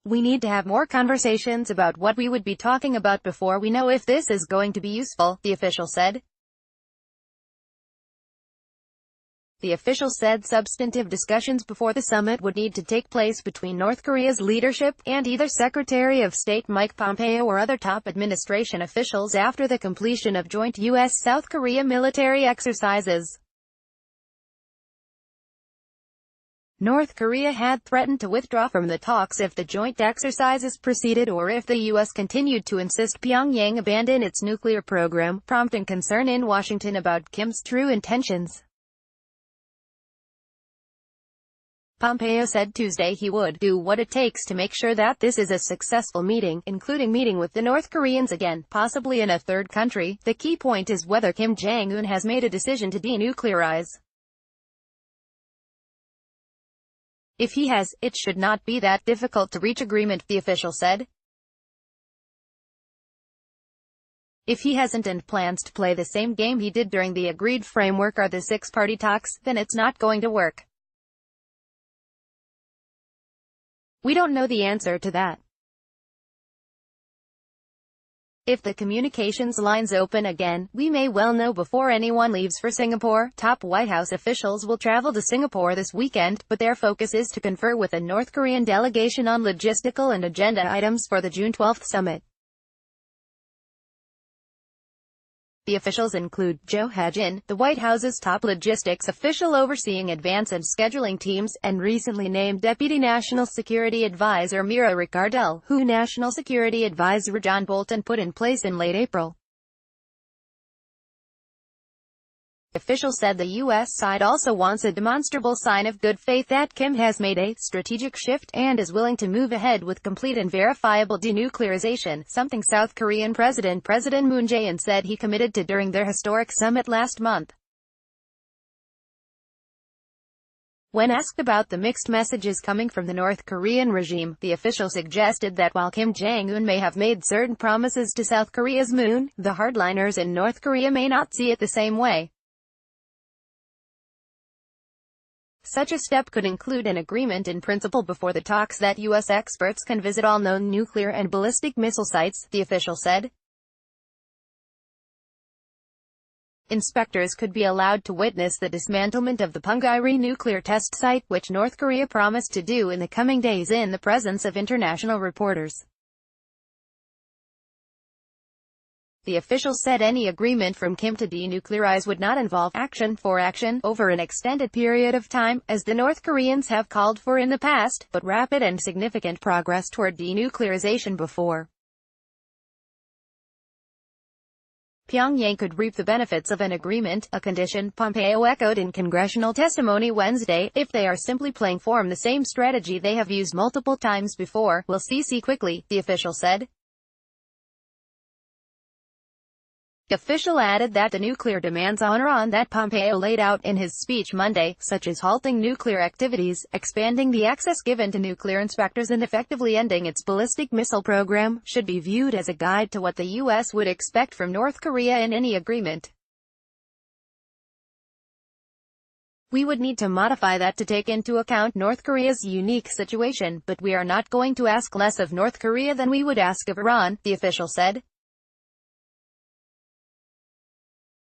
We need to have more conversations about what we would be talking about before we know if this is going to be useful, the official said. The official said substantive discussions before the summit would need to take place between North Korea's leadership and either Secretary of State Mike Pompeo or other top administration officials after the completion of joint U.S.-South Korea military exercises. North Korea had threatened to withdraw from the talks if the joint exercises proceeded or if the U.S. continued to insist Pyongyang abandon its nuclear program, prompting concern in Washington about Kim's true intentions. Pompeo said Tuesday he would do what it takes to make sure that this is a successful meeting, including meeting with the North Koreans again, possibly in a third country. The key point is whether Kim Jong-un has made a decision to denuclearize. If he has, it should not be that difficult to reach agreement, the official said. If he hasn't and plans to play the same game he did during the agreed framework or the six-party talks, then it's not going to work. We don't know the answer to that. If the communications lines open again, we may well know before anyone leaves for Singapore. Top White House officials will travel to Singapore this weekend, but their focus is to confer with a North Korean delegation on logistical and agenda items for the June 12 summit. The officials include Jo Ha-jin, the White House's top logistics official overseeing advance and scheduling teams, and recently named Deputy National Security Advisor Mira Ricardel, who National Security Advisor John Bolton put in place in late April. The official said the U.S. side also wants a demonstrable sign of good faith that Kim has made a strategic shift and is willing to move ahead with complete and verifiable denuclearization, something South Korean President Moon Jae-in said he committed to during their historic summit last month. When asked about the mixed messages coming from the North Korean regime, the official suggested that while Kim Jong-un may have made certain promises to South Korea's Moon, the hardliners in North Korea may not see it the same way. Such a step could include an agreement in principle before the talks that U.S. experts can visit all known nuclear and ballistic missile sites, the official said. Inspectors could be allowed to witness the dismantlement of the Punggye-ri nuclear test site, which North Korea promised to do in the coming days in the presence of international reporters. The official said any agreement from Kim to denuclearize would not involve action for action over an extended period of time, as the North Koreans have called for in the past, but rapid and significant progress toward denuclearization before. Pyongyang could reap the benefits of an agreement, a condition Pompeo echoed in congressional testimony Wednesday, if they are simply playing form the same strategy they have used multiple times before. We'll see quickly, the official said. The official added that the nuclear demands on Iran that Pompeo laid out in his speech Monday, such as halting nuclear activities, expanding the access given to nuclear inspectors and effectively ending its ballistic missile program, should be viewed as a guide to what the U.S. would expect from North Korea in any agreement. We would need to modify that to take into account North Korea's unique situation, but we are not going to ask less of North Korea than we would ask of Iran, the official said.